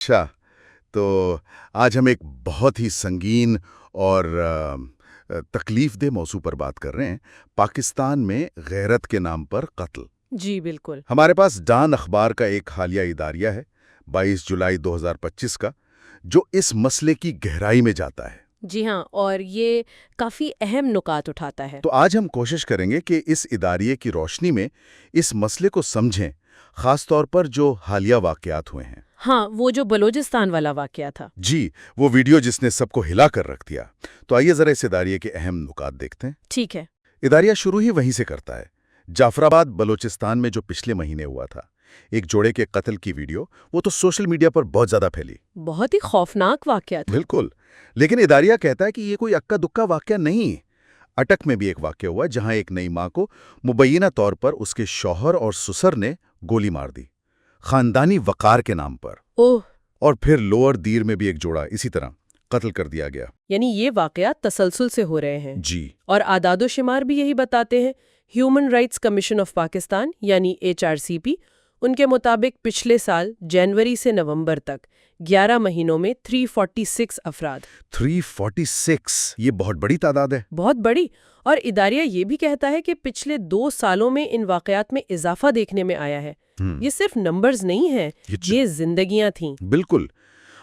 اچھا، تو آج ہم ایک بہت ہی سنگین اور تکلیف دہ موضوع پر بات کر رہے ہیں، پاکستان میں غیرت کے نام پر قتل۔ جی بالکل۔ ہمارے پاس ڈان اخبار کا ایک حالیہ اداریہ ہے، 22 جولائی 2025 کا، جو اس مسئلے کی گہرائی میں جاتا ہے۔ جی ہاں، اور یہ کافی اہم نکات اٹھاتا ہے۔ تو آج ہم کوشش کریں گے کہ اس اداریے کی روشنی میں اس مسئلے کو سمجھیں، خاص طور پر جو حالیہ واقعات ہوئے ہیں۔ ہاں، وہ جو بلوچستان والا واقعہ تھا۔ جی، وہ ویڈیو جس نے سب کو ہلا کر رکھ دیا۔ تو آئیے ذرا اس اداریے کے اہم نکات دیکھتے ہیں۔ ٹھیک ہے۔ اداریہ شروع ہی وہیں سے کرتا ہے، جعفر آباد بلوچستان میں جو پچھلے مہینے ہوا تھا، ایک جوڑے کے قتل کی ویڈیو، وہ تو سوشل میڈیا پر بہت زیادہ پھیلی۔ بہت ہی خوفناک واقعہ تھا۔ بالکل، لیکن اداریہ کہتا ہے کہ یہ کوئی اکا دکا واقعہ نہیں۔ اٹک میں بھی ایک واقعہ ہوا جہاں ایک نئی ماں کو مبینہ طور پر اس کے شوہر اور سسر نے گولی مار دی، خاندانی وقار کے نام پر۔ اوہ! اور پھر لوور دیر میں بھی ایک جوڑا اسی طرح قتل کر دیا گیا۔ یعنی یہ واقعات تسلسل سے ہو رہے ہیں۔ جی، اور اعداد و شمار بھی یہی بتاتے ہیں۔ Human rights commission of Pakistan یعنی HRCP، ان کے مطابق پچھلے سال جنوری سے نومبر تک 11 مہینوں میں 346 افراد۔ 346 یہ بہت بڑی تعداد ہے۔ بہت بڑی۔ اور اداریہ یہ بھی کہتا ہے کہ پچھلے 2 سالوں میں ان واقعات میں اضافہ دیکھنے میں آیا ہے۔ یہ صرف نمبرز نہیں ہیں، یہ زندگیاں تھیں۔ بالکل۔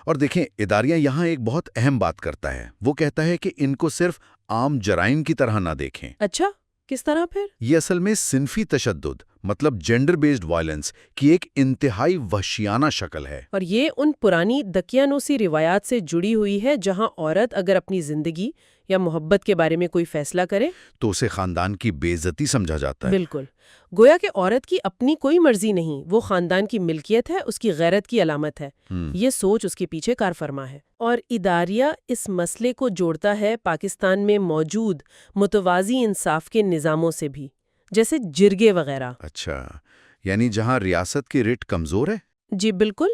اور دیکھیں، اداریہ یہاں ایک بہت اہم بات کرتا ہے۔ وہ کہتا ہے کہ ان کو صرف عام جرائم کی طرح نہ دیکھیں۔ اچھا، کس طرح پھر؟ یہ اصل میں صنفی تشدد، مطلب جینڈر بیسڈ وائلنس کی ایک انتہائی وحشیانہ شکل ہے۔ اور یہ ان پرانی دقیانوسی روایات سے جڑی ہوئی ہے جہاں عورت اگر اپنی زندگی یا محبت کے بارے میں کوئی فیصلہ کرے تو اسے خاندان کی بے عزتی سمجھا جاتا ہے۔ بالکل، گویا کہ عورت کی اپنی کوئی مرضی نہیں، وہ خاندان کی ملکیت ہے، اس کی غیرت کی علامت ہے۔ یہ سوچ اس کے پیچھے کار فرما ہے۔ اور اداریہ اس مسئلے کو جوڑتا ہے پاکستان میں موجود متوازی انصاف کے نظاموں سے بھی، جیسے جرگے وغیرہ۔ اچھا، یعنی جہاں ریاست کی ریٹ کمزور ہے؟ جی بالکل۔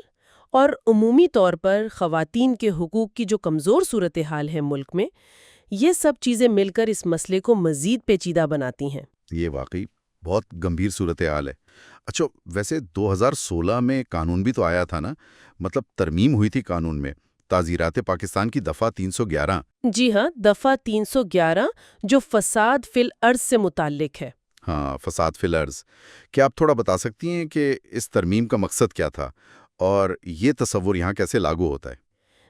اور عمومی طور پر خواتین کے حقوق کی جو کمزور صورتحال ہے ملک میں، یہ سب چیزیں مل کر اس مسئلے کو مزید پیچیدہ بناتی ہیں۔ یہ واقعی بہت گمبھیر صورتحال ہے۔ اچھا، ویسے 2016 میں قانون بھی تو آیا تھا نا، مطلب ترمیم ہوئی تھی قانون میں، تعزیرات پاکستان کی دفعہ 311۔ جی ہاں، دفعہ 311 جو فساد فی الارض سے متعلق ہے۔ ہاں، فساد فی الارض۔ کیا آپ تھوڑا بتا سکتی ہیں کہ اس ترمیم کا مقصد کیا تھا اور یہ تصور یہاں کیسے لاگو ہوتا ہے؟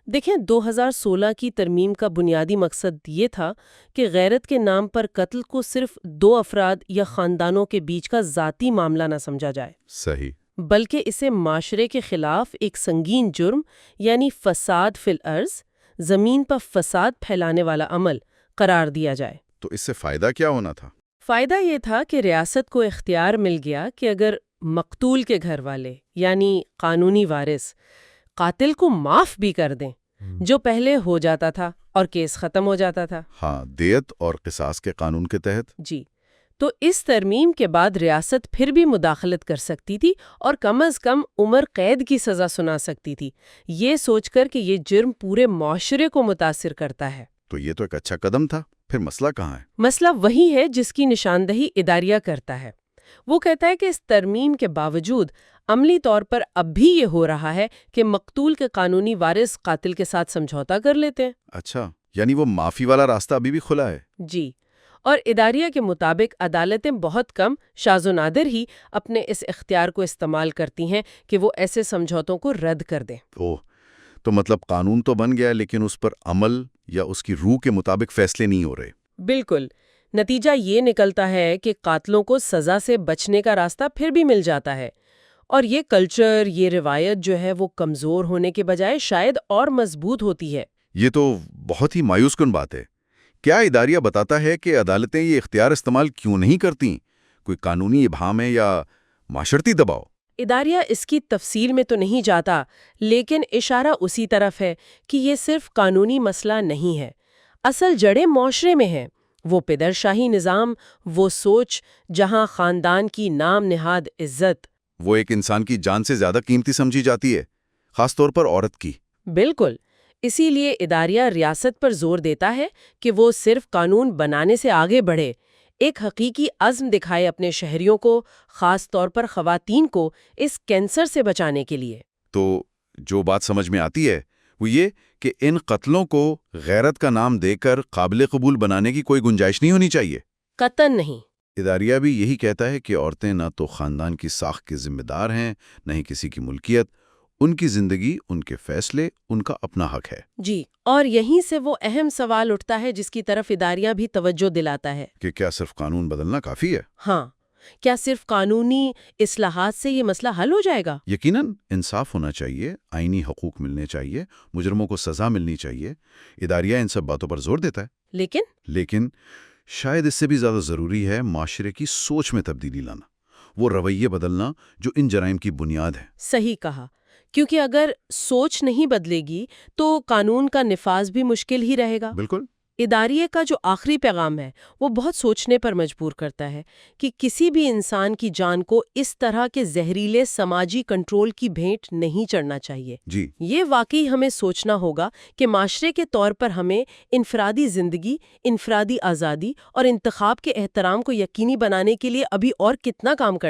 دیکھیں، 2016 کی ترمیم کا بنیادی مقصد یہ تھا کہ غیرت کے نام پر قتل کو صرف 2 افراد یا خاندانوں کے بیچ کا ذاتی معاملہ نہ سمجھا جائے، صحیح۔ بلکہ اسے معاشرے کے خلاف ایک سنگین جرم یعنی فساد فی الارض، زمین پر فساد پھیلانے والا عمل قرار دیا جائے۔ تو اس سے فائدہ کیا ہونا تھا؟ فائدہ یہ تھا کہ ریاست کو اختیار مل گیا کہ اگر مقتول کے گھر والے یعنی قانونی وارث قاتل کو معاف بھی کر دیں، جو پہلے ہو جاتا تھا اور کیس ختم ہو جاتا تھا۔ ہاں، دیت اور قصاص کے قانون کے تحت۔ جی، تو اس ترمیم کے بعد ریاست پھر بھی مداخلت کر سکتی تھی اور کم از کم عمر قید کی سزا سنا سکتی تھی، یہ سوچ کر کہ یہ جرم پورے معاشرے کو متاثر کرتا ہے۔ تو یہ تو ایک اچھا قدم تھا۔ پھر مسئلہ کہاں ہے؟ مسئلہ وہی ہے جس کی نشاندہی اداریہ کرتا ہے۔ وہ کہتا ہے کہ اس ترمیم کے باوجود عملی طور پر اب بھی یہ ہو رہا ہے کہ مقتول کے قانونی وارث قاتل کے ساتھ سمجھوتا کر لیتے ہیں۔ اچھا، یعنی وہ معافی والا راستہ ابھی بھی کھلا ہے۔ جی، اور اداریہ کے مطابق عدالتیں بہت کم، شاذ و نادر ہی اپنے اس اختیار کو استعمال کرتی ہیں کہ وہ ایسے سمجھوتوں کو رد کر دیں۔ اوہ، تو مطلب قانون تو بن گیا لیکن اس پر عمل یا اس کی روح کے مطابق فیصلے نہیں ہو رہے۔ بالکل، نتیجہ یہ نکلتا ہے کہ قاتلوں کو سزا سے بچنے کا راستہ پھر بھی مل جاتا ہے، اور یہ کلچر، یہ روایت جو ہے وہ کمزور ہونے کے بجائے شاید اور مضبوط ہوتی ہے۔ یہ تو بہت ہی مایوس کن بات ہے۔ کیا اداریہ بتاتا ہے کہ عدالتیں یہ اختیار استعمال کیوں نہیں کرتیں؟ کوئی قانونی ابہام ہے یا معاشرتی دباؤ؟ اداریہ اس کی تفصیل میں تو نہیں جاتا، لیکن اشارہ اسی طرف ہے کہ یہ صرف قانونی مسئلہ نہیں ہے، اصل جڑیں معاشرے میں ہیں۔ وہ پدر شاہی نظام، وہ سوچ جہاں خاندان کی نام نہاد عزت وہ ایک انسان کی جان سے زیادہ قیمتی سمجھی جاتی ہے، خاص طور پر عورت کی۔ بالکل، اسی لیے اداریہ ریاست پر زور دیتا ہے کہ وہ صرف قانون بنانے سے آگے بڑھے، ایک حقیقی عزم دکھائے اپنے شہریوں کو، خاص طور پر خواتین کو، اس کینسر سے بچانے کے لیے۔ تو جو بات سمجھ میں آتی ہے وہ یہ کہ ان قتلوں کو غیرت کا نام دے کر قابل قبول بنانے کی کوئی گنجائش نہیں ہونی چاہیے۔ قطعاً نہیں۔ اداریہ بھی یہی کہتا ہے کہ عورتیں نہ تو خاندان کی ساخت کے ذمہ دار ہیں، نہ ہی کسی کی ملکیت۔ ان کی زندگی، ان کے فیصلے، ان کا اپنا حق ہے۔ جی، اور یہیں سے وہ اہم سوال اٹھتا ہے جس کی طرف اداریہ بھی توجہ دلاتا ہے کہ کیا صرف قانون بدلنا کافی ہے؟ ہاں، کیا صرف قانونی اصلاحات سے یہ مسئلہ حل ہو جائے گا؟ یقیناً انصاف ہونا چاہیے، آئینی حقوق ملنے چاہیے، مجرموں کو سزا ملنی چاہیے۔ اداریہ ان سب باتوں پر زور دیتا ہے، لیکن شاید اس سے بھی زیادہ ضروری ہے معاشرے کی سوچ میں تبدیلی لانا، وہ رویے بدلنا جو ان جرائم کی بنیاد ہے۔ صحیح کہا، کیونکہ اگر سوچ نہیں بدلے گی تو قانون کا نفاذ بھی مشکل ہی رہے گا۔ بالکل۔ اداریہ کا جو آخری پیغام ہے وہ بہت سوچنے پر مجبور کرتا ہے کہ کسی بھی انسان کی جان کو اس طرح کے زہریلے سماجی کنٹرول کی بھینٹ نہیں چڑھنا چاہیے۔ جی، یہ واقعی ہمیں سوچنا ہوگا کہ معاشرے کے طور پر ہمیں انفرادی زندگی، انفرادی آزادی اور انتخاب کے احترام کو یقینی بنانے کے لیے ابھی اور کتنا کام کرنا